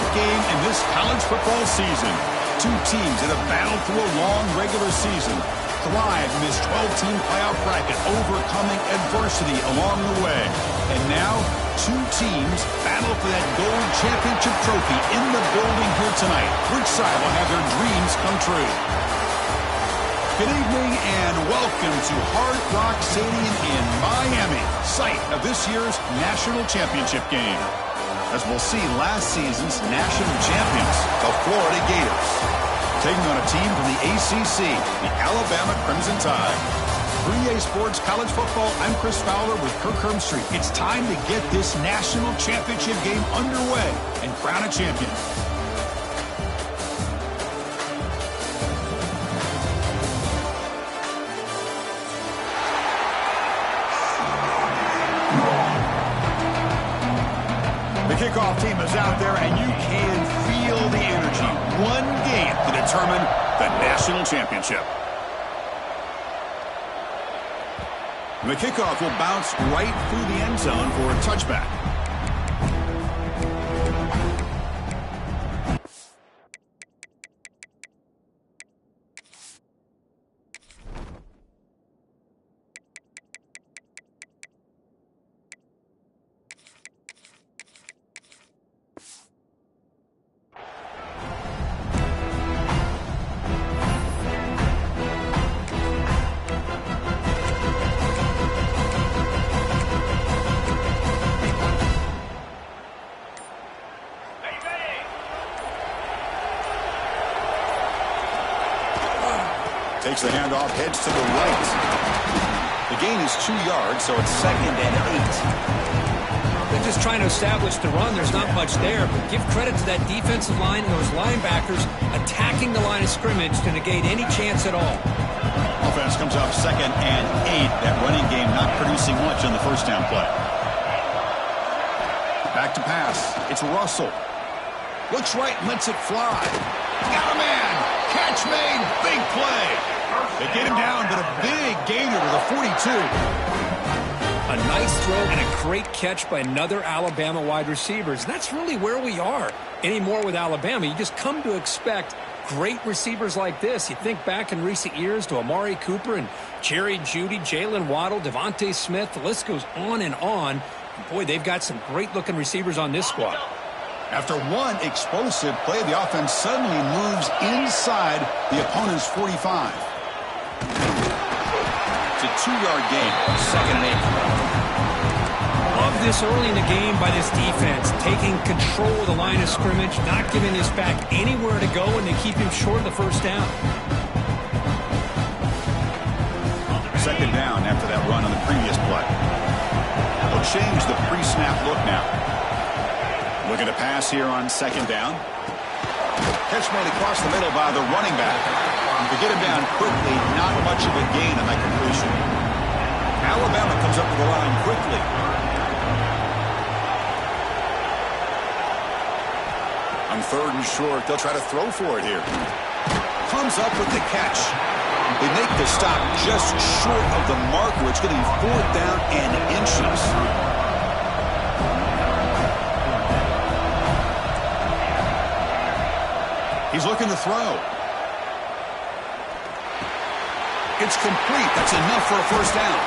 championship game in this college football season. Two teams that have battled through a long regular season, thrived in this 12-team playoff bracket, overcoming adversity along the way. And now, two teams battle for that gold championship trophy in the building here tonight. Which side will have their dreams come true? Good evening and welcome to Hard Rock Stadium in Miami, site of this year's national championship game. As we'll see, last season's national champions, the Florida Gators, taking on a team from the ACC, the Alabama Crimson Tide. 3A Sports College Football, I'm Chris Fowler with Kirk Herbstreit. It's time to get this national championship game underway and crown a champion. The kickoff team is out there, and you can feel the energy. One game to determine the national championship. The kickoff will bounce right through the end zone for a touchback. Takes the handoff, heads to the right. The gain is 2 yards, so it's 2nd and 8. They're just trying to establish the run. There's not much there, but give credit to that defensive line and those linebackers attacking the line of scrimmage to negate any chance at all. Offense comes up 2nd and 8. That running game not producing much on the first down play. Back to pass. It's Russell. Looks right, lets it fly. Got a man. Catch made. Big play. They get him down, but a big gainer to the 42. A nice throw and a great catch by another Alabama wide receiver. And that's really where we are anymore with Alabama. You just come to expect great receivers like this. You think back in recent years to Amari Cooper and Jerry Jeudy, Jalen Waddle, Devontae Smith. The list goes on and on. And boy, they've got some great-looking receivers on this squad. After one explosive play, the offense suddenly moves inside the opponent's 45. It's a 2-yard gain, 2nd and 8. Love this early in the game by this defense, taking control of the line of scrimmage, not giving his back anywhere to go, and they keep him short of the first down. 2nd down after that run on the previous play. They'll change the pre-snap look now. Looking to pass here on 2nd down. Catch made across the middle by the running back. To get him down quickly, not much of a gain on that completion. Alabama comes up to the line quickly. On 3rd and short, they'll try to throw for it here. Comes up with the catch. They make the stop just short of the marker. It's going to be 4th down and inches. He's looking to throw. It's complete. That's enough for a first down.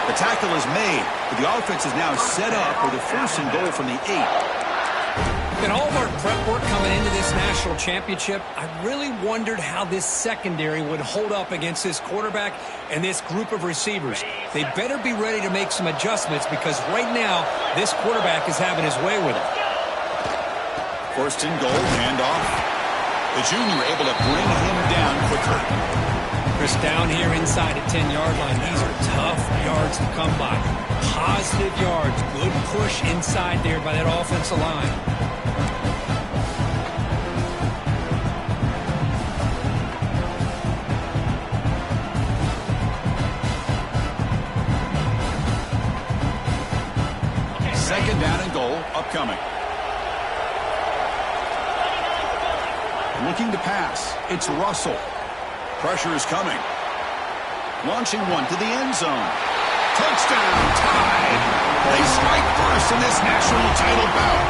The tackle is made, but the offense is now set up with a 1st and goal from the 8. In all of our prep work coming into this national championship, I really wondered how this secondary would hold up against this quarterback and this group of receivers. They better be ready to make some adjustments because right now, this quarterback is having his way with it. 1st and goal, handoff. The junior able to bring him down quickly. Chris, down here inside the 10-yard line, these are tough yards to come by. Positive yards, good push inside there by that offensive line. Second down and goal upcoming. Looking to pass. It's Russell. Pressure is coming. Launching one to the end zone. Touchdown, tied. They strike first in this national title bout.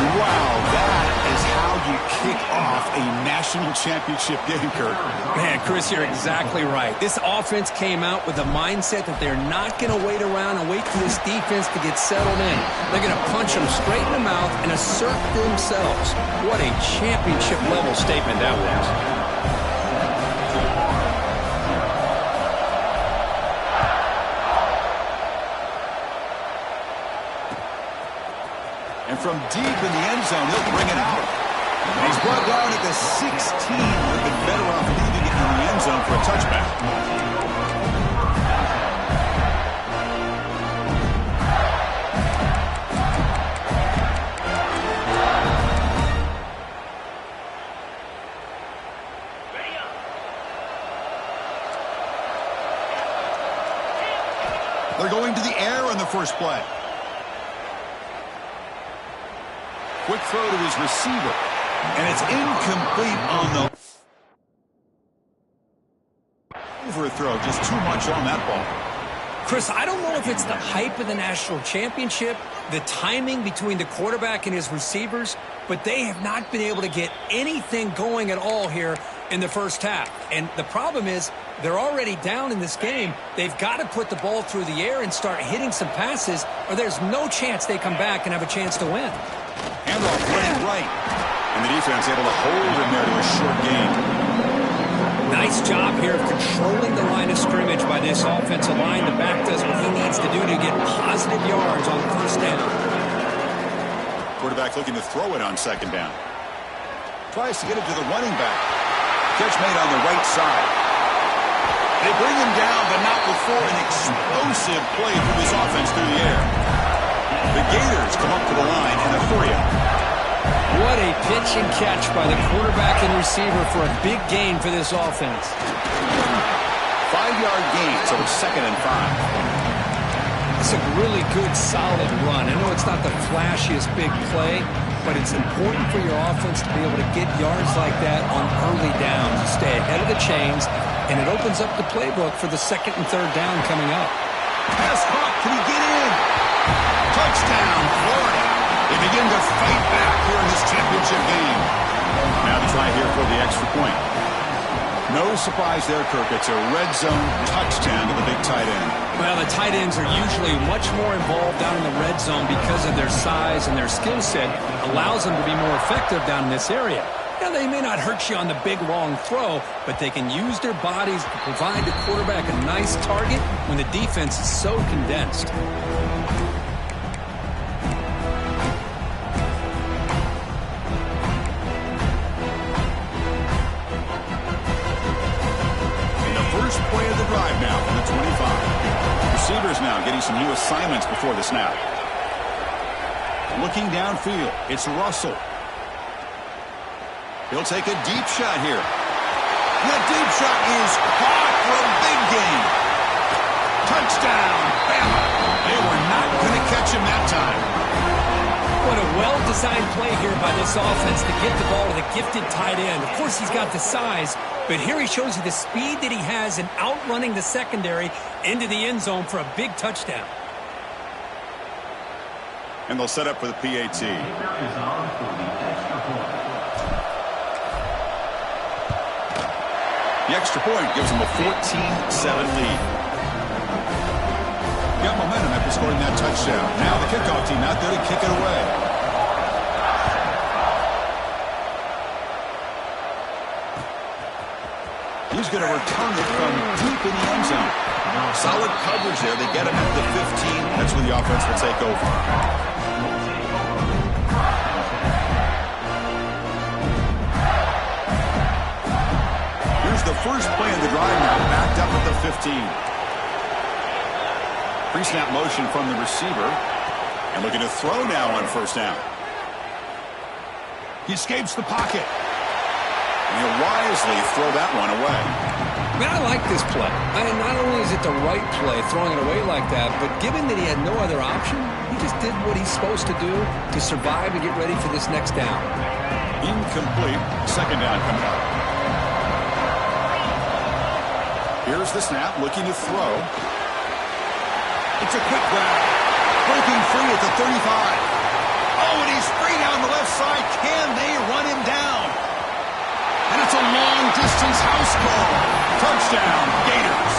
Wow, that is how you kick off a national championship game, Kurt. Man, Chris, you're exactly right. This offense came out with the mindset that they're not going to wait around and wait for this defense to get settled in. They're going to punch them straight in the mouth and assert themselves. What a championship-level statement that was. And from deep in the end zone, he'll bring it out. And he's brought down at the 16. They've been better off leaving it in the end zone for a touchback. They're going to the air on the first play. Quick throw to his receiver. And it's incomplete on the overthrow. Just too much on that ball. Chris, I don't know if it's the hype of the national championship, the timing between the quarterback and his receivers, but they have not been able to get anything going at all here in the first half. And the problem is they're already down in this game. They've got to put the ball through the air and start hitting some passes, or there's no chance they come back and have a chance to win. Handoff running right. And the defense able to hold him there to a short gain. Nice job here of controlling the line of scrimmage by this offensive line. The back does what he needs to do to get positive yards on first down. Quarterback looking to throw it on second down. Tries to get it to the running back. Catch made on the right side. They bring him down, but not before an explosive play from this offense through the air. The Gators come up to the line in a 3-out. What a pitch and catch by the quarterback and receiver for a big gain for this offense. 5-yard gain, so it's 2nd and 5. It's a really good, solid run. I know it's not the flashiest big play, but it's important for your offense to be able to get yards like that on early downs. You stay ahead of the chains, and it opens up the playbook for the 2nd and 3rd down coming up. Pass caught. Can he get in? Touchdown, Florida. They begin to fight back here in this championship game. Now to try here for the extra point. No surprise there, Kirk. It's a red zone touchdown to the big tight end. Well, the tight ends are usually much more involved down in the red zone because of their size and their skill set. Allows them to be more effective down in this area. Now, they may not hurt you on the big, long throw, but they can use their bodies to provide the quarterback a nice target when the defense is so condensed. Play of the drive now from the 25. Receivers now getting some new assignments before the snap. Looking downfield, it's Russell. He'll take a deep shot here. That deep shot is caught for a big gain. Touchdown, Bama. They were not going to catch him that time. What a well-designed play here by this offense to get the ball to the gifted tight end. Of course, he's got the size, but here he shows you the speed that he has in outrunning the secondary into the end zone for a big touchdown. And they'll set up for the PAT. The extra point gives them a 14-7 lead. Got momentum after scoring that touchdown. Now the kickoff team out there to kick it away. He's going to return it from deep in the end zone. Solid coverage there. They get him at the 15. That's where the offense will take over. Here's the first play of the drive now, backed up at the 15. Pre-snap motion from the receiver. And looking to throw now on first down. He escapes the pocket. And he'll wisely throw that one away. Man, I like this play. Not only is it the right play, throwing it away like that, but given that he had no other option, he just did what he's supposed to do to survive and get ready for this next down. Incomplete. Second down coming up. Here's the snap, looking to throw. It's a quick grab. Breaking free at the 35. Oh, and he's free down the left side. Can they run him down? And it's a long-distance house call. Touchdown, Gators.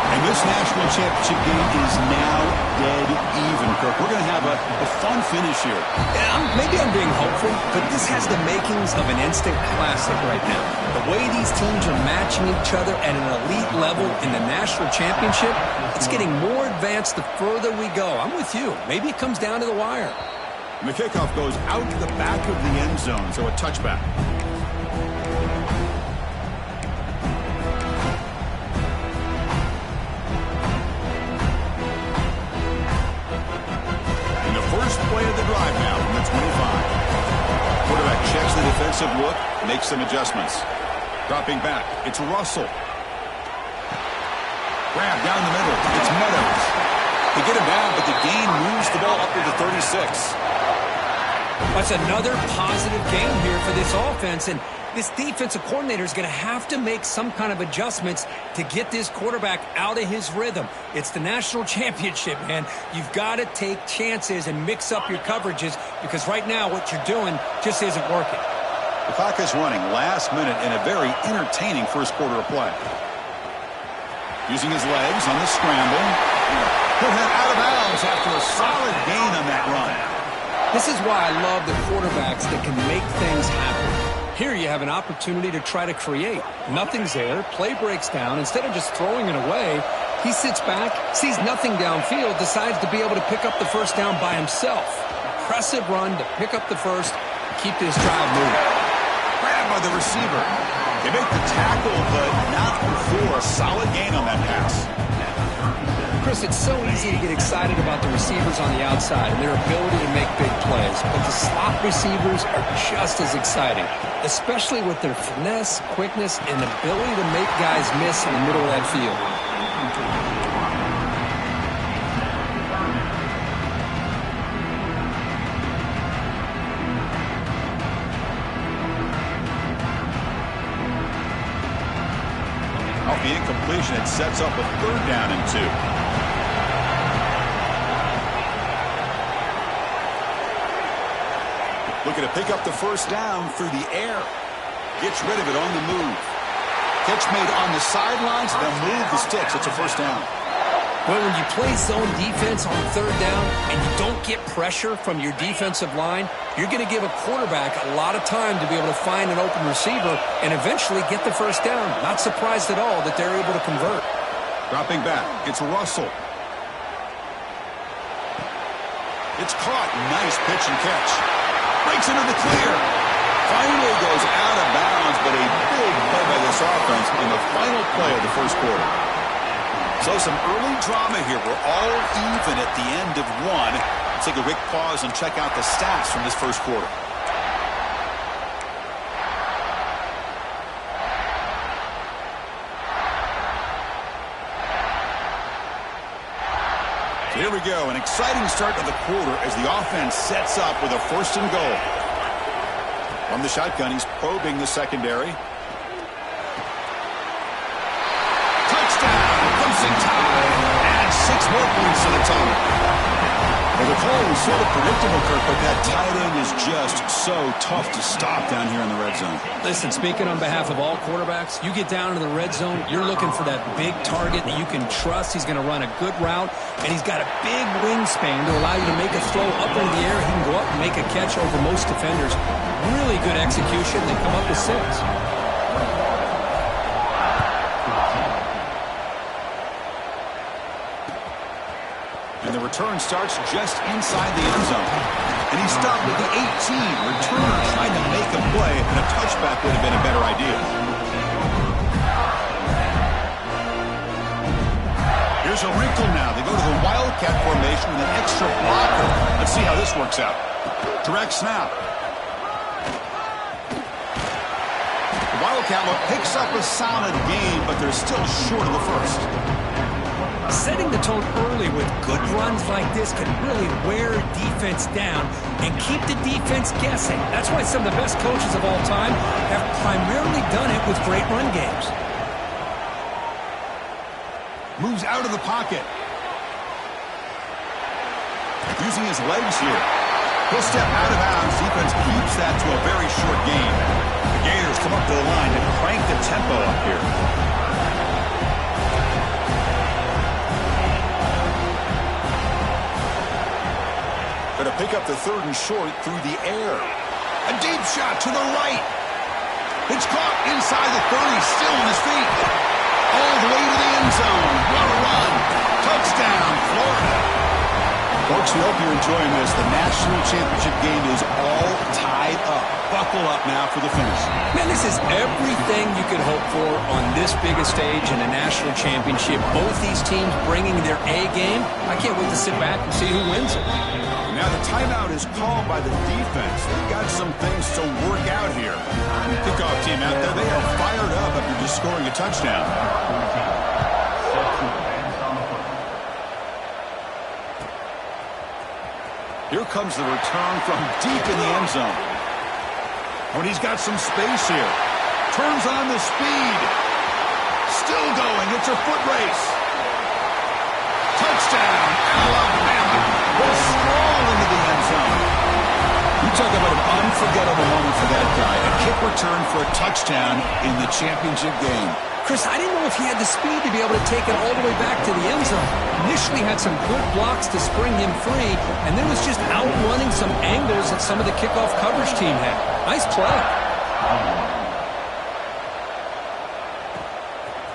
And this national championship game is now dead even, Kirk. We're going to have a fun finish here. Yeah, maybe I'm being hopeful, but this has the makings of an instant classic right now. The way these teams are matching each other at an elite level in the national championship, it's getting more advanced the further we go. I'm with you. Maybe it comes down to the wire. And the kickoff goes out to the back of the end zone, so a touchback. Play of the drive now from the 25. Quarterback checks the defensive look, makes some adjustments. Dropping back, it's Russell. Grab down the middle, it's Meadows. They get him down, but the gain moves the ball up to the 36. That's another positive game here for this offense, and this defensive coordinator is going to have to make some kind of adjustments to get this quarterback out of his rhythm. It's the national championship, man. You've got to take chances and mix up your coverages because right now what you're doing just isn't working. The clock is running last minute in a very entertaining first quarter of play. Using his legs on the scramble. He'll head out of bounds after a solid gain on that run. This is why I love the quarterbacks that can make things happen. Here you have an opportunity to try to create. Nothing's there. Play breaks down. Instead of just throwing it away, he sits back, sees nothing downfield, decides to be able to pick up the first down by himself. Impressive run to pick up the first, keep this drive moving. Grabbed by the receiver. They make the tackle, but not before a solid gain on that pass. Chris, it's so easy to get excited about the receivers on the outside and their ability to make big plays, but the slot receivers are just as exciting, especially with their finesse, quickness, and ability to make guys miss in the middle of that field. Off the incompletion, it sets up a 3rd down and 2. Looking to pick up the first down through the air. Gets rid of it on the move. Catch made on the sidelines, then move the sticks. It's a first down. Well, when you play zone defense on 3rd down and you don't get pressure from your defensive line, you're going to give a quarterback a lot of time to be able to find an open receiver and eventually get the first down. Not surprised at all that they're able to convert. Dropping back, it's Russell. It's caught. Nice pitch and catch. Breaks into the clear. Finally goes out of bounds, but a big play by this offense in the final play of the first quarter. So some early drama here. We're all even at the end of one. Let's take a quick pause and check out the stats from this first quarter. Here we go, an exciting start to the quarter as the offense sets up with a 1st and goal. From the shotgun, he's probing the secondary. Touchdown! Clemson tie! And 6 more points to the total. Well, the call was sort of predictable, Kirk, but that tight end is just so tough to stop down here in the red zone. Listen, speaking on behalf of all quarterbacks, you get down into the red zone, you're looking for that big target that you can trust. He's going to run a good route, and he's got a big wingspan to allow you to make a throw up into the air. He can go up and make a catch over most defenders. Really good execution. They come up with 6. And the return starts just inside the end zone. And he's stopped at the 18. Returner trying to make a play, and a touchback would have been a better idea. Here's a wrinkle now. They go to the Wildcat formation with an extra blocker. Let's see how this works out. Direct snap. The Wildcat look picks up a solid gain, but they're still short of the first. Setting the tone early with good runs like this can really wear defense down and keep the defense guessing. That's why some of the best coaches of all time have primarily done it with great run games. Moves out of the pocket. Using his legs here. He'll step out of bounds. Defense keeps that to a very short gain. The Gators come up to the line to crank the tempo up here. Going to pick up the 3rd and short through the air. A deep shot to the right. It's caught inside the 30, still on his feet. All the way to the end zone. What a run. Touchdown, Florida. Folks, we hope you're enjoying this. The national championship game is all tied up. Buckle up now for the finish. Man, this is everything you could hope for on this biggest stage in a national championship. Both these teams bringing their A game. I can't wait to sit back and see who wins it. Now the timeout is called by the defense. They've got some things to work out here. Kickoff team out there, they are fired up after just scoring a touchdown. Here comes the return from deep in the end zone. When he's got some space here. Turns on the speed. Still going. It's a foot race. Touchdown, Alabama. Will stroll into the end zone. You talk about an unforgettable moment for that guy. A kick return for a touchdown in the championship game. Chris, I didn't know if he had the speed to be able to take it all the way back to the end zone. Initially had some good blocks to spring him free, and then was just outrunning some angles that some of the kickoff coverage team had. Nice play.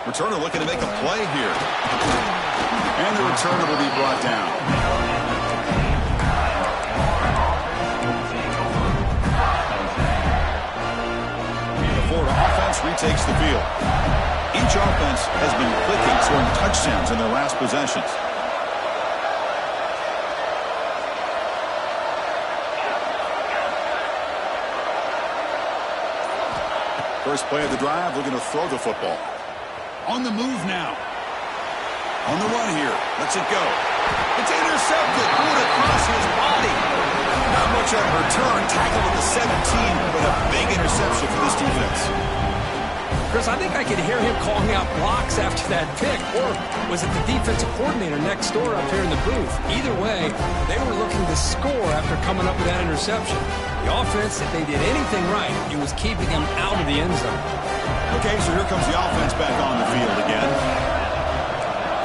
Returner looking to make a play here. And the returner will be brought down. The Florida offense retakes the field. Each offense has been clicking, scoring touchdowns in their last possessions. First play of the drive, looking to throw the football. On the move now. On the run here. Lets it go. It's intercepted. Threw it across his body. Not much on return. Tackled at the 17, but a big interception for this defense. Chris, I think I could hear him calling out blocks after that pick. Or was it the defensive coordinator next door up here in the booth? Either way, they were looking to score after coming up with that interception. The offense, if they did anything right, it was keeping him out of the end zone. Okay, so here comes the offense back on the field again.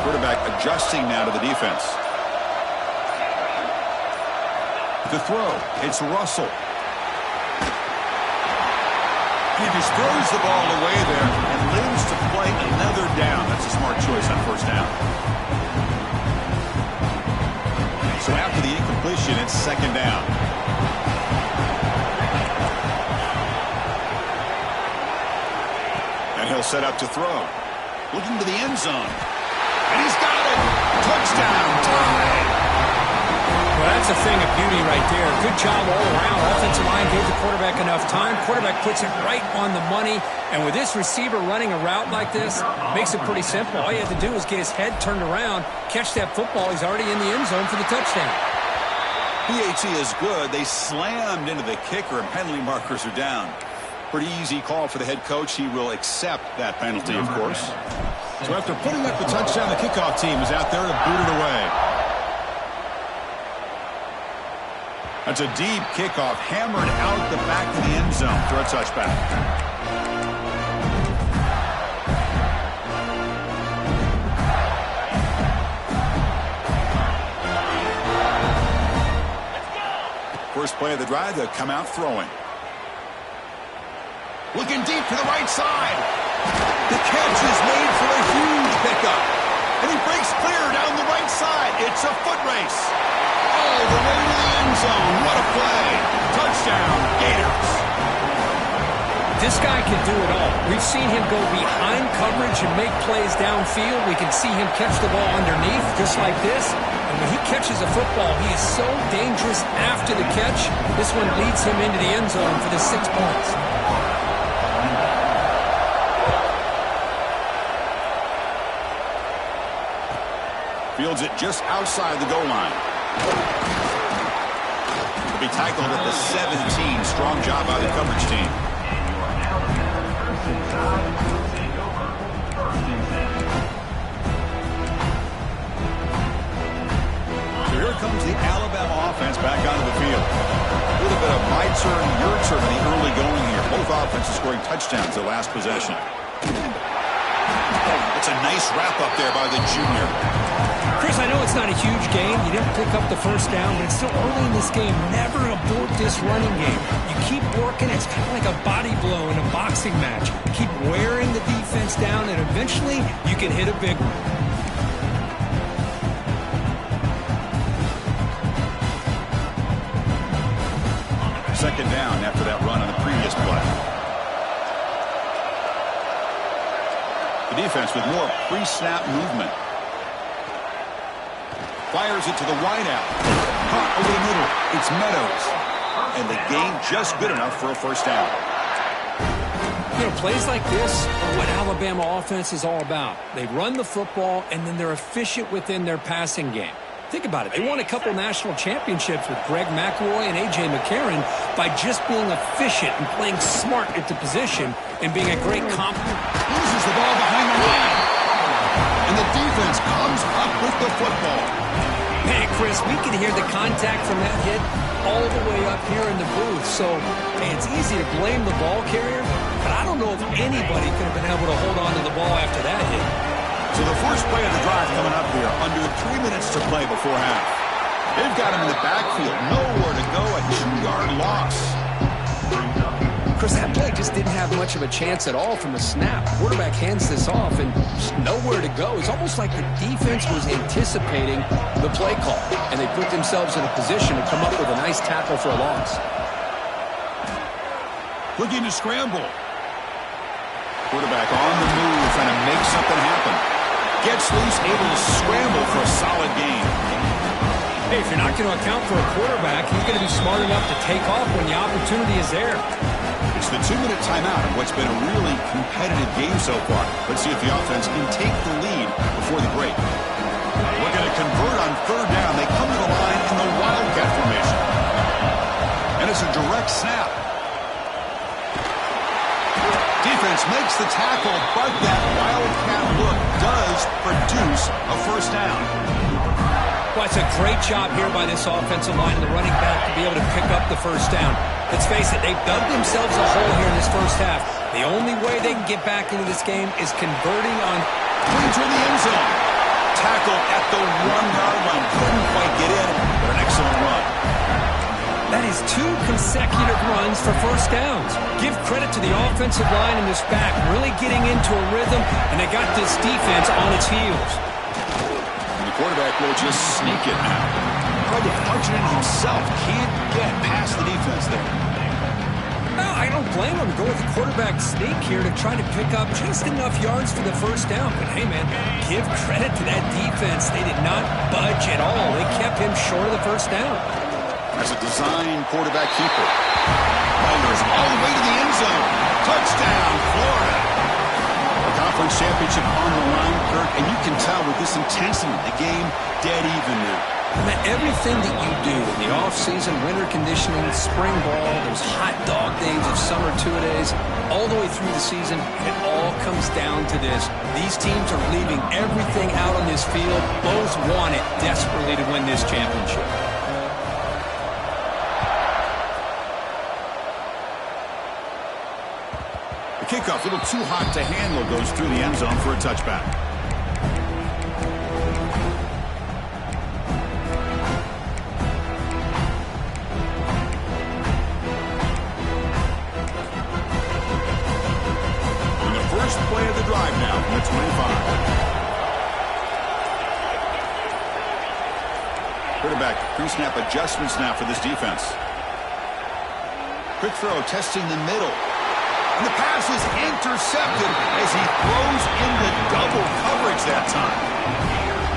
Quarterback adjusting now to the defense. The throw, it's Russell. He just throws the ball away there and lives to play another down. That's a smart choice on first down. So after the incompletion, it's second down. And he'll set up to throw. Looking to the end zone. And he's got it. Touchdown. Tie. Well, that's a thing of beauty right there. Good job all around. Offensive line gave the quarterback enough time. Quarterback puts it right on the money. And with this receiver running a route like this, makes it pretty simple. All you have to do is get his head turned around, catch that football. He's already in the end zone for the touchdown. PAT is good. They slammed into the kicker, and penalty markers are down. Pretty easy call for the head coach. He will accept that penalty, of course. So after putting up the touchdown, the kickoff team is out there to boot it away. That's a deep kickoff, hammered out the back of the end zone for a touchback. First play of the drive, they'll come out throwing. Looking deep to the right side. The catch is made for a huge pickup. And he breaks clear down the right side. It's a foot race. All the way to the end zone. What a play. Touchdown, Gators. This guy can do it all. We've seen him go behind coverage and make plays downfield. We can see him catch the ball underneath just like this. And when he catches a football, he is so dangerous after the catch. This one leads him into the end zone for the 6 points. Fields it just outside the goal line. He'll be tackled at the 17. Strong job by the coverage team. So here comes the Alabama offense back onto the field. offense is scoring touchdowns their last possession. It's a nice wrap-up there by the junior. Chris, I know it's not a huge gain. You didn't pick up the first down, but it's still early in this game. Never abort this running game. You keep working. It's kind of like a body blow in a boxing match. Keep wearing the defense down, and eventually you can hit a big one. Second down after that run on the previous play. The defense with more pre-snap movement. Fires it to the wideout. Caught over the middle. It's Meadows. And the gain just good enough for a first down. You know, plays like this are what Alabama offense is all about. They run the football, and then they're efficient within their passing game. Think about it. They won a couple national championships with Greg McElroy and A.J. McCarron by just being efficient and playing smart at the position and being a great complement. Loses the ball behind the line. And the defense comes up with the football. Man, Chris, we can hear the contact from that hit all the way up here in the booth. So, hey, it's easy to blame the ball carrier, but I don't know if anybody could have been able to hold on to the ball after that hit. So the first play of the drive coming up here, under 3 minutes to play before half. They've got him in the backfield, nowhere to go, a 2-yard loss. Chris, that play just didn't have much of a chance at all from the snap. Quarterback hands this off and just nowhere to go. It's almost like the defense was anticipating the play call, and they put themselves in a position to come up with a nice tackle for a loss. Looking to scramble. Quarterback on the move, trying to make something happen. Gets loose, able to scramble for a solid gain. Hey, if you're not going to account for a quarterback, he's going to be smart enough to take off when the opportunity is there. It's the 2-minute timeout of what's been a really competitive game so far. Let's see if the offense can take the lead before the break. We're going to convert on third down. They come to the line in the Wildcat formation. And it's a direct snap. Defense makes the tackle, but that Wildcat look does produce a first down. Well, it's a great job here by this offensive line and the running back to be able to pick up the first down. Let's face it, they've dug themselves a hole here in this first half. The only way they can get back into this game is converting on into the end zone. Tackle at the 1-yard line. Couldn't quite get in, but an excellent run. That is 2 consecutive runs for first downs. Give credit to the offensive line and this back really getting into a rhythm, and they got this defense on its heels. And the quarterback will just sneak it now. Probably functioning himself. Can't get past the defense there. No, I don't blame him to go with the quarterback sneak here to try to pick up just enough yards for the first down. But hey, man, give credit to that defense. They did not budge at all. They kept him short of the first down. As a design quarterback keeper. Fires all the way to the end zone. Touchdown, Florida. A conference championship on the line, Kirk, and you can tell with this intensity, the game dead even now. Man, everything that you do in the off-season, winter conditioning, spring ball, those hot dog days of summer two-a-days, all the way through the season, it all comes down to this. These teams are leaving everything out on this field. Both want it desperately to win this championship. The kickoff, a little too hot to handle, goes through the end zone for a touchback. And the first play of the drive now from the 25. Quarterback pre-snap adjustments now for this defense. Quick throw, testing the middle. And the pass is intercepted as he throws in the double coverage that time.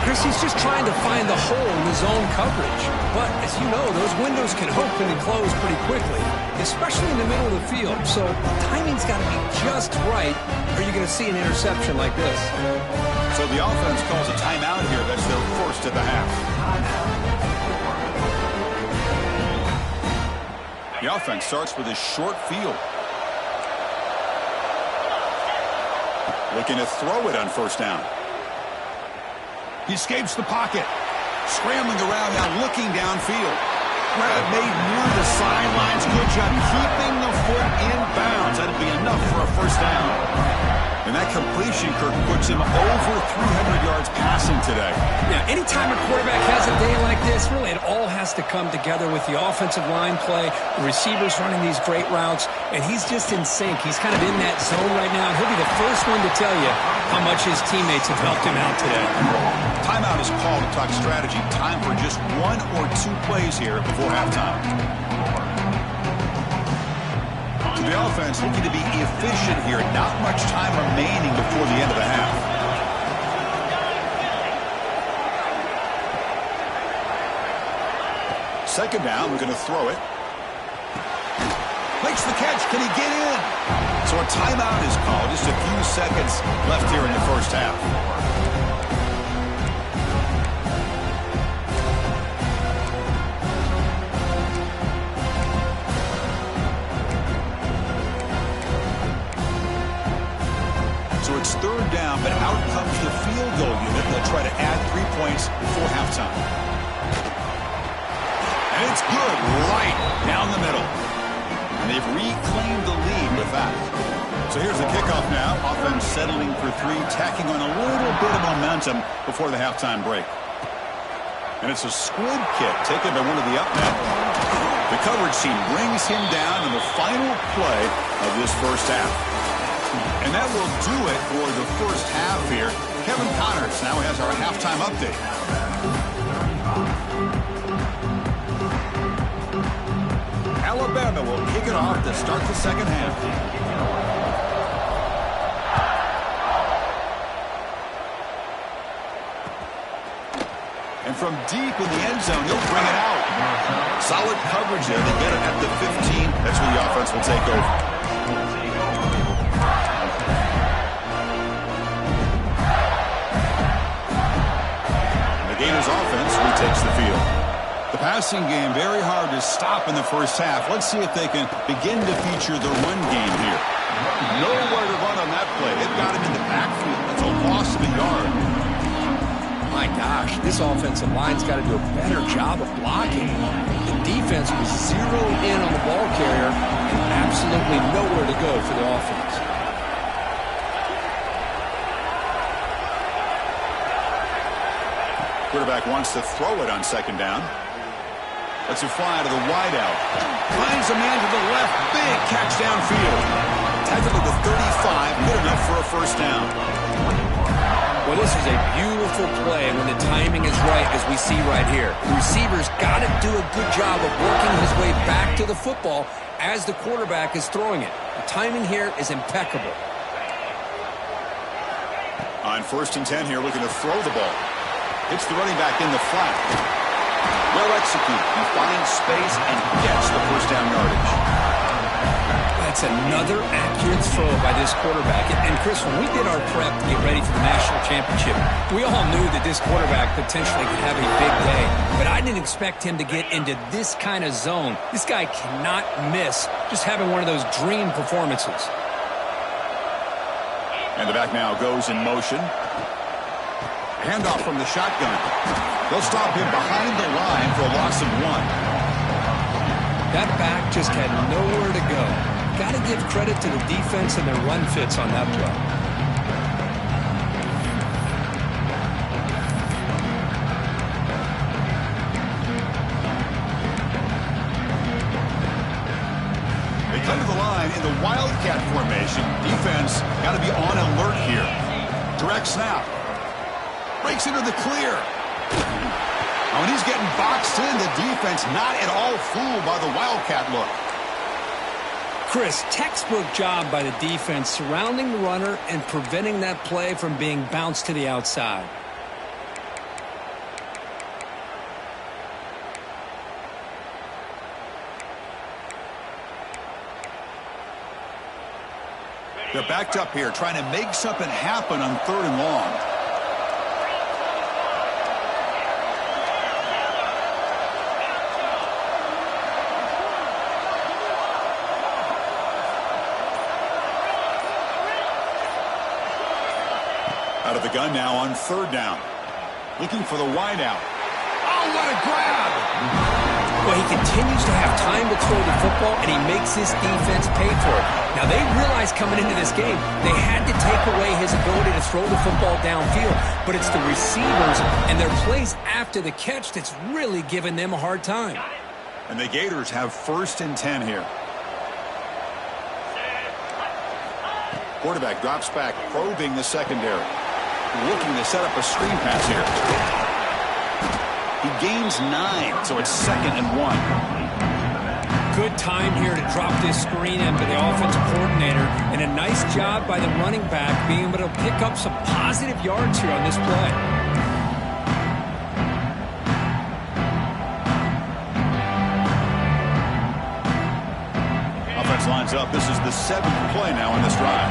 Chris, he's just trying to find the hole in his own coverage. But, as you know, those windows can open and close pretty quickly, especially in the middle of the field. So, timing's got to be just right, or you're going to see an interception like this. So, the offense calls a timeout here. That's their first of the half. The offense starts with a short field. Looking to throw it on first down. He escapes the pocket. Scrambling around now, looking downfield. Grab made near the sidelines. Good job keeping the foot in bounds. That'd be enough for a first down. And that completion, Kirk, puts him over 300 yards passing today. Yeah, anytime a quarterback has a day like this, really it all has to come together with the offensive line play, the receivers running these great routes, and he's just in sync. He's kind of in that zone right now, and he'll be the first one to tell you how much his teammates have helped him out today. Timeout is called to talk strategy. Time for just 1 or 2 plays here before halftime. To the offense, looking to be efficient here. Not much time remaining before the end of the half. Second down, we're going to throw it. Makes the catch. Can he get in? So a timeout is called. Just a few seconds left here in the first half. So it's third down, but out comes the field goal unit. They'll try to add 3 points before halftime. And it's good right down the middle. And they've reclaimed the lead with that. So here's the kickoff now. Offense settling for 3, tacking on a little bit of momentum before the halftime break. And it's a squib kick taken by one of the up men. The coverage team brings him down in the final play of this first half. And that will do it for the first half here. Kevin Connors now has our halftime update. Alabama will kick it off to start the second half. And from deep in the end zone, he'll bring it out. Solid coverage there. They get it at the 15. That's where the offense will take over. Gators offense retakes the field. The passing game very hard to stop in the first half. Let's see if they can begin to feature the run game here. Nowhere to run on that play. They've got him in the backfield. That's a loss of a yard. My gosh, this offensive line's got to do a better job of blocking. The defense was zeroed in on the ball carrier and absolutely nowhere to go for the offense. Quarterback wants to throw it on second down. Lets it fly to the wideout. Finds a man to the left. Big catch downfield. Tackled to the 35. Good enough for a first down. Well, this is a beautiful play when the timing is right, as we see right here. The receiver's got to do a good job of working his way back to the football as the quarterback is throwing it. The timing here is impeccable. On 1st and 10 here, looking to throw the ball. Hits the running back in the flat. Well executed. He finds space and gets the first down yardage. That's another accurate throw by this quarterback. And Chris, when we did our prep to get ready for the national championship, we all knew that this quarterback potentially could have a big day. But I didn't expect him to get into this kind of zone. This guy cannot miss just having one of those dream performances. And the back now goes in motion. Handoff from the shotgun. They'll stop him behind the line for a loss of 1. That back just had nowhere to go. Got to give credit to the defense and their run fits on that play. They come to the line in the Wildcat formation. Defense got to be on alert here. Direct snap. Breaks into the clear. Now, when he's getting boxed in, the defense not at all fooled by the Wildcat look. Chris, textbook job by the defense surrounding the runner and preventing that play from being bounced to the outside. They're backed up here trying to make something happen on 3rd and long. Out of the gun now on 3rd down. Looking for the wideout. Oh, what a grab! Well, he continues to have time to throw the football, and he makes his defense pay for it. Now, they realized coming into this game they had to take away his ability to throw the football downfield, but it's the receivers and their plays after the catch that's really giving them a hard time. And the Gators have 1st and 10 here. Quarterback drops back, probing the secondary. Looking to set up a screen pass here. He gains 9, so it's 2nd and 1. Good time here to drop this screen into the offensive coordinator, and a nice job by the running back being able to pick up some positive yards here on this play. Offense lines up. This is the 7th play now in this drive.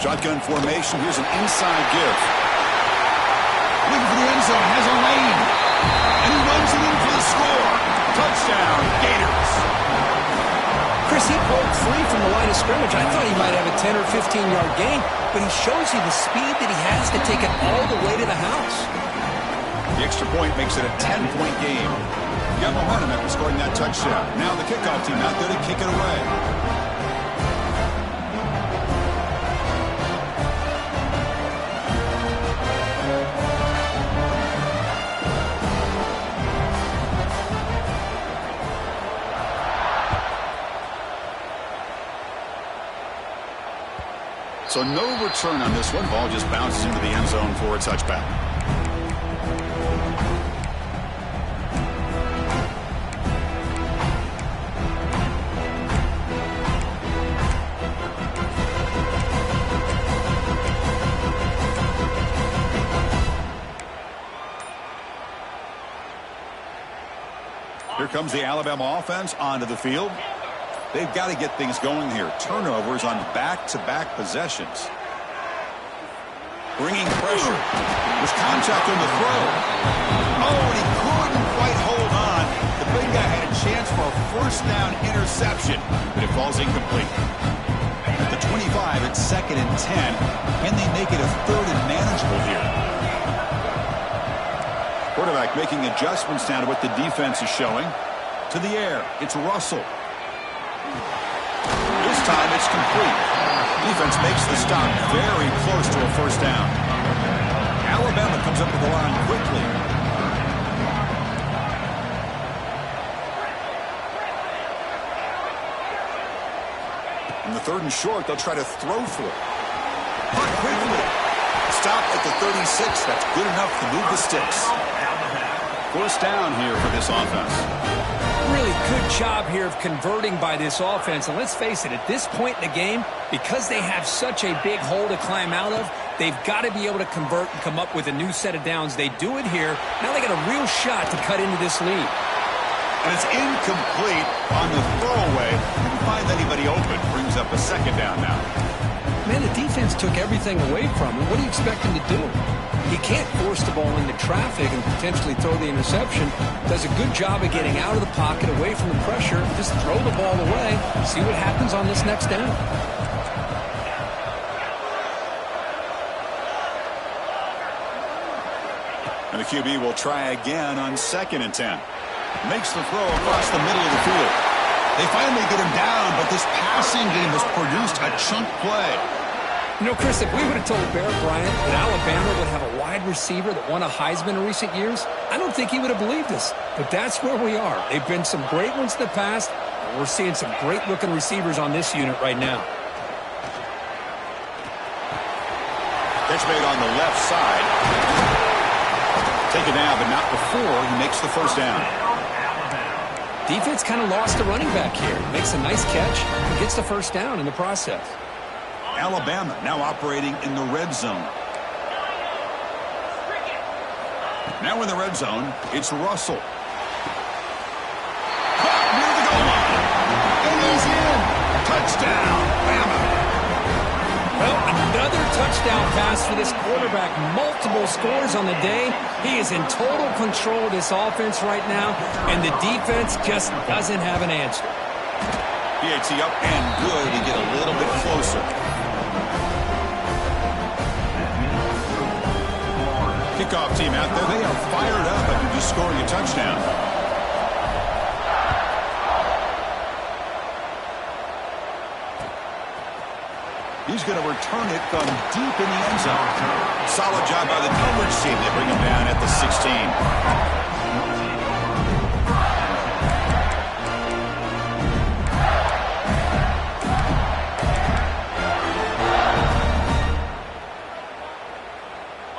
Shotgun formation. Here's an inside give. Looking for the end zone. Has a lane. And he runs it in for the score. Touchdown, Gators. Chris, he broke free from the line of scrimmage. I thought he might have a 10 or 15-yard gain, but he shows you the speed that he has to take it all the way to the house. The extra point makes it a 10-point game. You got momentum after scoring that touchdown. Now the kickoff team out there to kick it away. So no return on this one. Ball just bounces into the end zone for a touchback. Here comes the Alabama offense onto the field. They've got to get things going here. Turnovers on back-to-back possessions. Bringing pressure. There's contact on the throw. Oh, and he couldn't quite hold on. The big guy had a chance for a 1st down interception, but it falls incomplete. At the 25, it's 2nd and 10. Can they make it a 3rd and manageable here? Quarterback making adjustments now to what the defense is showing. To the air. It's Russell. This time it's complete. Defense makes the stop very close to a 1st down. Alabama comes up to the line quickly. In the 3rd and short, they'll try to throw for it. But quickly. Stop at the 36. That's good enough to move the sticks. 1st down here for this offense. Really good job here of converting by this offense. And let's face it, at this point in the game, because they have such a big hole to climb out of, they've got to be able to convert and come up with a new set of downs. They do it here. Now they got a real shot to cut into this lead. And it's incomplete on the throwaway. Didn't find anybody open. Brings up a 2nd down now. Man, the defense took everything away from him. What do you expect him to do? He can't force the ball into traffic and potentially throw the interception. Does a good job of getting out of the pocket, away from the pressure. Just throw the ball away. See what happens on this next down. And the QB will try again on 2nd and 10. Makes the throw across the middle of the field. They finally get him down, but this passing game has produced a chunk play. You know, Chris, if we would have told Bear Bryant that Alabama would have a wide receiver that won a Heisman in recent years, I don't think he would have believed us. But that's where we are. They've been some great ones in the past, and we're seeing some great-looking receivers on this unit right now. Catch made on the left side. Taken down, but not before he makes the 1st down. Defense kind of lost the running back here. Makes a nice catch and gets the 1st down in the process. Alabama now operating in the red zone. Now in the red zone, it's Russell. Caught near the goal line. And he's in. Touchdown, Bama. Well, another touchdown pass for this quarterback. Multiple scores on the day. He is in total control of this offense right now, and the defense just doesn't have an answer. PAT up and good to get a little bit closer. kickoff team out there. They are fired up after just scoring a touchdown. He's going to return it from deep in the end zone. Solid job by the coverage team. They bring him down at the 16.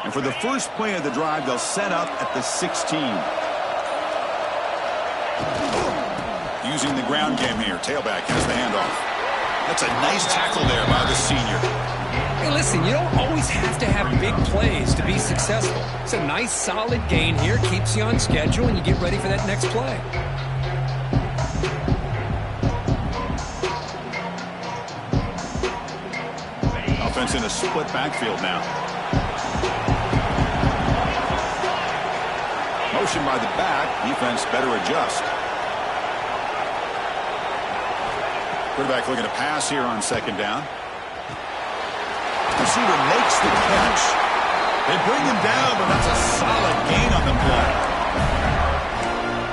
And for the first play of the drive, they'll set up at the 16. Using the ground game here. Tailback has the handoff. That's a nice tackle there by the senior. Hey, listen, you don't always have to have big plays to be successful. It's a nice, solid gain here. Keeps you on schedule, and you get ready for that next play. Offense in a split backfield now. Motion by the back. Defense better adjust. Quarterback looking to pass here on second down. Receiver makes the catch. They bring him down, but that's a solid gain on the play.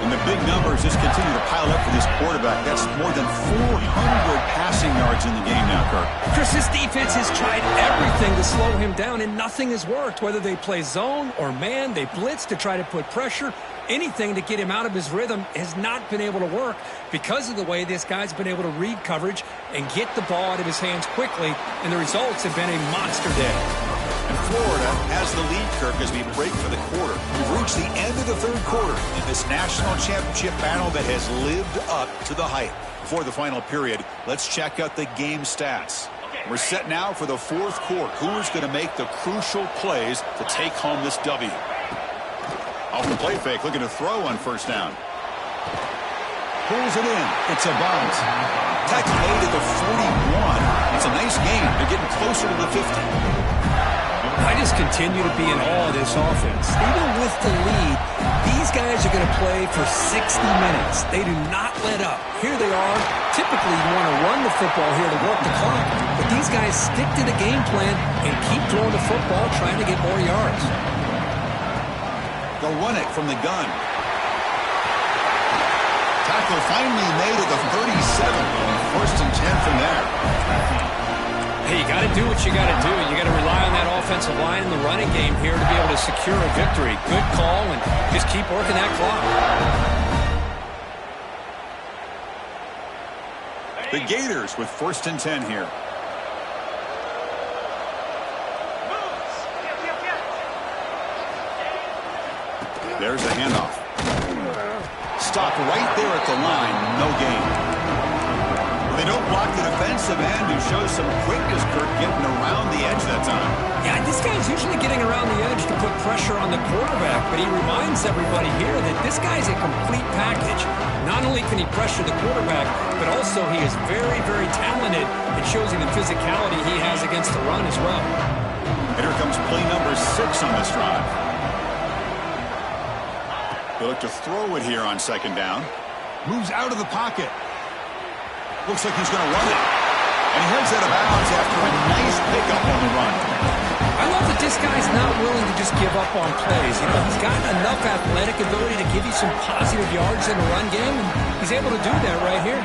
And the big numbers just continue to pile up for this quarterback. That's more than 400 passing yards in the game now, Kirk. Chris, this defense has tried everything to slow him down, and nothing has worked. Whether they play zone or man, they blitz to try to put pressure. Anything to get him out of his rhythm has not been able to work because of the way this guy's been able to read coverage and get the ball out of his hands quickly, and the results have been a monster day. And Florida has the lead, Kirk, as we break for the quarter. We've reached the end of the third quarter in this national championship battle that has lived up to the hype. Before the final period, let's check out the game stats. We're set now for the fourth quarter. Who is going to make the crucial plays to take home this W? Off the play fake, looking to throw on first down. Pulls it in. It's a bounce. Tackle made at the 41. It's a nice gain. They're getting closer to the 50. I just continue to be in awe of this offense. Even with the lead, these guys are going to play for 60 minutes. They do not let up. Here they are. Typically, you want to run the football here to work the clock, but these guys stick to the game plan and keep throwing the football, trying to get more yards. They'll run it from the gun. Tackle finally made at the 37. First and 10 from there. Hey, you got to do what you got to do. You got to rely on that offensive line in the running game here to be able to secure a victory. Good call, and just keep working that clock. The Gators with first and 10 here. There's the handoff. Stopped right there at the line. No gain. They don't block the defensive end, who shows some quickness, Kirk, getting around the edge that time. Yeah, this guy's usually getting around the edge to put pressure on the quarterback, but he reminds everybody here that this guy's a complete package. Not only can he pressure the quarterback, but also he is very, very talented at showing the physicality he has against the run as well. And here comes play number 6 on this drive. They look to throw it here on second down. Moves out of the pocket. Looks like he's going to run it. And he heads out of bounds after a nice pickup on the run. I love that this guy's not willing to just give up on plays. You know, he's got enough athletic ability to give you some positive yards in the run game, and he's able to do that right here.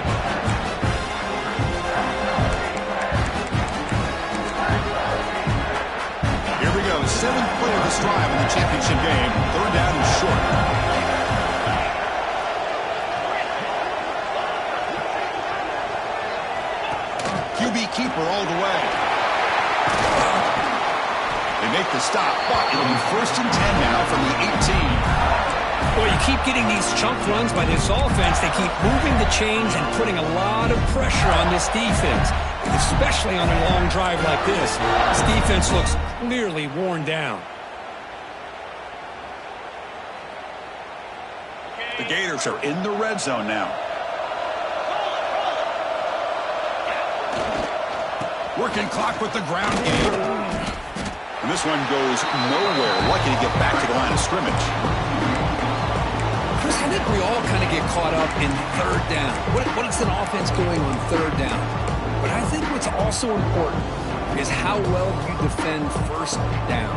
Here we go. 7th play of this drive in the championship game. Third down and short. QB keeper all the way. They make the stop, but it'll be first and 10 now from the 18. Well, you keep getting these chunk runs by this offense. They keep moving the chains and putting a lot of pressure on this defense, especially on a long drive like this. This defense looks clearly worn down. The Gators are in the red zone now. Working clock with the ground game. And this one goes nowhere. Lucky to get back to the line of scrimmage. Chris, I think we all kind of get caught up in third down. What is an offense doing on third down? But I think what's also important is how well you defend first down.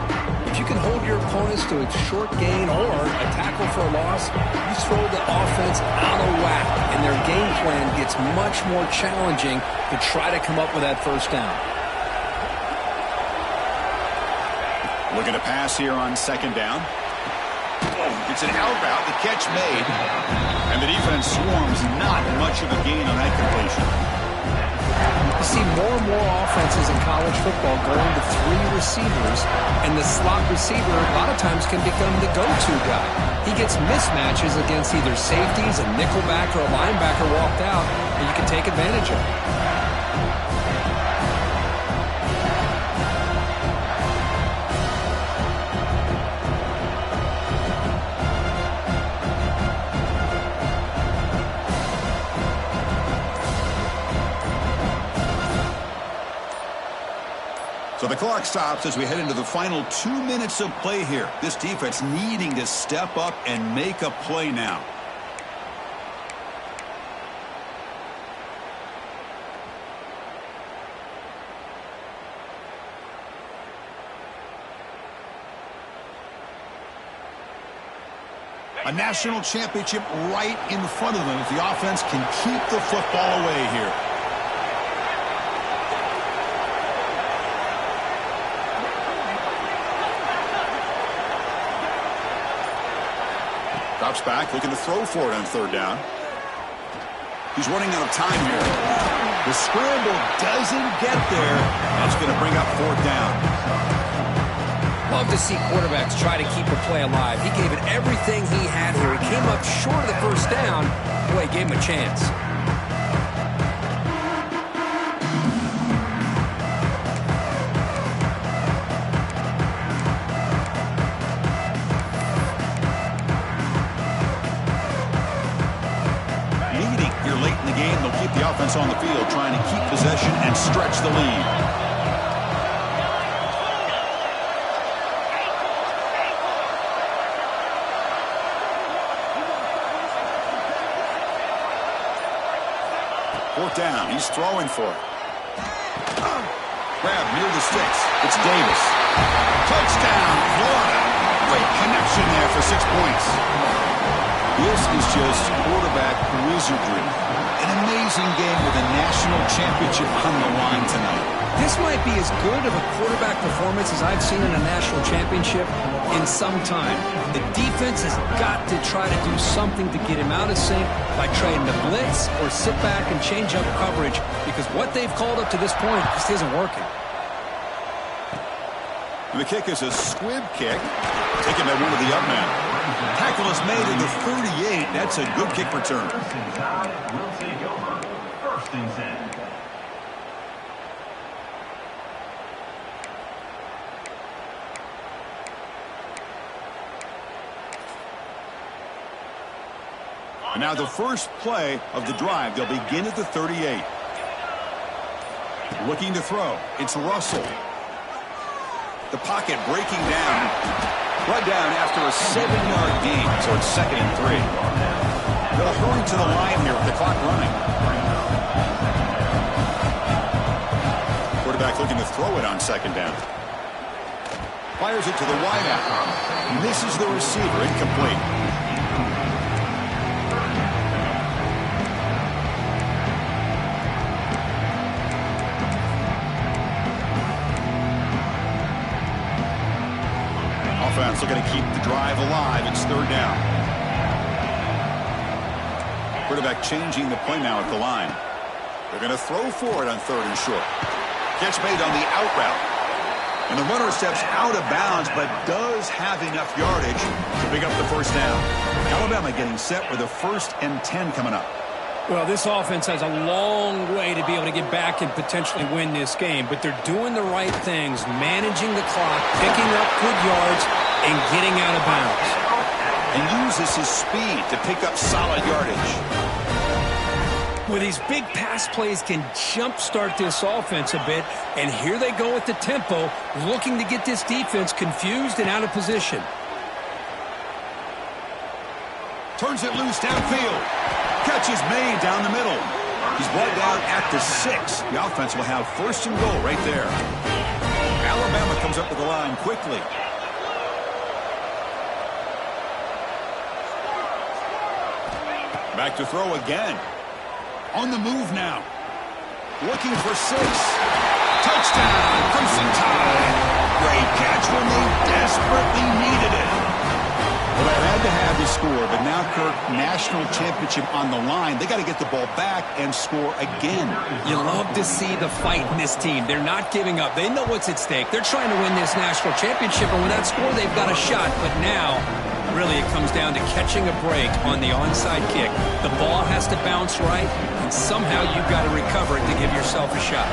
If you can hold your opponents to a short gain or a tackle for a loss, you throw the offense out of whack, and their game plan gets much more challenging to try to come up with that first down. Looking to pass here on second down. It's an out route, the catch made, and the defense swarms. Not much of a gain on that completion. You see more and more offenses in college football going to 3 receivers, and the slot receiver a lot of times can become the go-to guy. He gets mismatches against either safeties, a nickelback, or a linebacker walked out, and you can take advantage of it. So the clock stops as we head into the final 2 minutes of play here. This defense needing to step up and make a play now. A national championship right in front of them if the offense can keep the football away here. Drops back, looking to throw for it on third down. He's running out of time here. The scramble doesn't get there. That's going to bring up fourth down. Love to see quarterbacks try to keep a play alive. He gave it everything he had here. He came up short of the first down. Boy, he gave him a chance. The offense on the field trying to keep possession and stretch the lead. Fourth down. He's throwing for it. Grab near the sticks. It's Davis. Touchdown, Florida. Great connection there for 6 points. This is just quarterback wizardry. An amazing game with a national championship on the line tonight. This might be as good of a quarterback performance as I've seen in a national championship in some time. The defense has got to try to do something to get him out of sync by trying to blitz or sit back and change up coverage, because what they've called up to this point just isn't working. The kick is a squib kick, taken by one of the up men. Tackle is made at the 38. That's a good kick return. Will take over first and 10. And now the first play of the drive. They'll begin at the 38. Looking to throw. It's Russell. The pocket breaking down. Brought down after a 7-yard gain, so it's 2nd and 3. They'll hurry to the line here with the clock running. Quarterback looking to throw it on second down. Fires it to the wideout. Misses the receiver, incomplete. Offense looking to keep the drive alive. It's third down. Quarterback changing the play now at the line. They're going to throw for it on third and short. Catch made on the out route. And the runner steps out of bounds, but does have enough yardage to pick up the first down. Alabama getting set with a 1st and 10 coming up. Well, this offense has a long way to be able to get back and potentially win this game, but they're doing the right things, managing the clock, picking up good yards, and getting out of bounds. And uses his speed to pick up solid yardage. Well, these big pass plays can jumpstart this offense a bit, and here they go with the tempo, looking to get this defense confused and out of position. Turns it loose downfield. Catch is made down the middle. He's brought down at the 6. The offense will have first and goal right there. Alabama comes up to the line quickly. Back to throw again. On the move now. Looking for 6. Touchdown, Crimson Tide. Great catch when they desperately needed it. Well, they had to have the score, but now, Kirk, national championship on the line. They got to get the ball back and score again. You love to see the fight in this team. They're not giving up. They know what's at stake. They're trying to win this national championship, and with that score, they've got a shot. But now, really, it comes down to catching a break on the onside kick. The ball has to bounce right, and somehow you've got to recover it to give yourself a shot.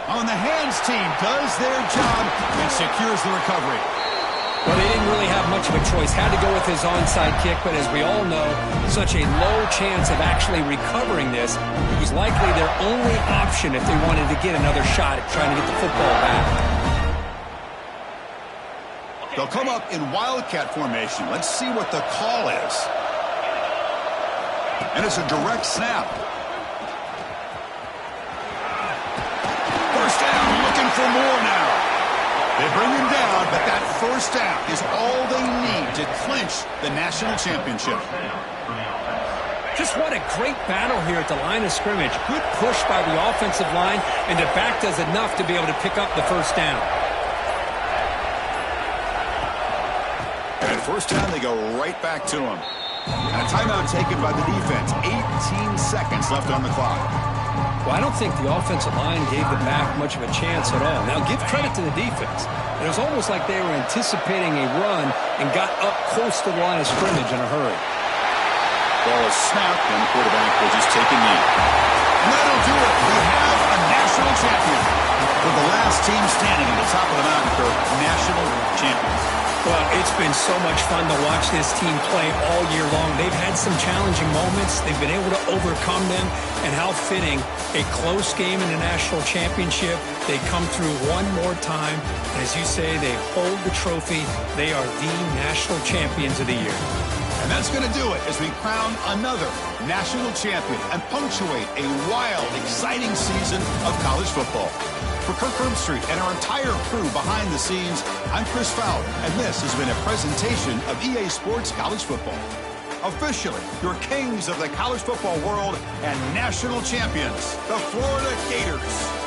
On the hands team does their job and secures the recovery. Well, they didn't really have much of a choice. Had to go with his onside kick, but as we all know, such a low chance of actually recovering this. It was likely their only option if they wanted to get another shot at trying to get the football back. They'll come up in Wildcat formation. Let's see what the call is. And it's a direct snap. First down, looking for more now. They bring him down, but that first down is all they need to clinch the national championship. Just what a great battle here at the line of scrimmage. Good push by the offensive line, and the back does enough to be able to pick up the first down. And at first down, they go right back to him. And a timeout taken by the defense. 18 seconds left on the clock. Well, I don't think the offensive line gave the back much of a chance at all. Now, give credit to the defense. It was almost like they were anticipating a run and got up close to the line of scrimmage in a hurry. Ball is snapped, and the quarterback will just take a knee. And that'll do it. We have a national champion. For the last team standing at the top of the mountain, Kirk, national champions. Well, it's been so much fun to watch this team play all year long. They've had some challenging moments. They've been able to overcome them. And how fitting, a close game in the national championship. They come through one more time. And as you say, they hold the trophy. They are the national champions of the year. And that's going to do it as we crown another national champion and punctuate a wild, exciting season of college football. For Kirk Herbstreit and our entire crew behind the scenes, I'm Chris Fowler, and this has been a presentation of EA Sports College Football. Officially, your kings of the college football world and national champions, the Florida Gators.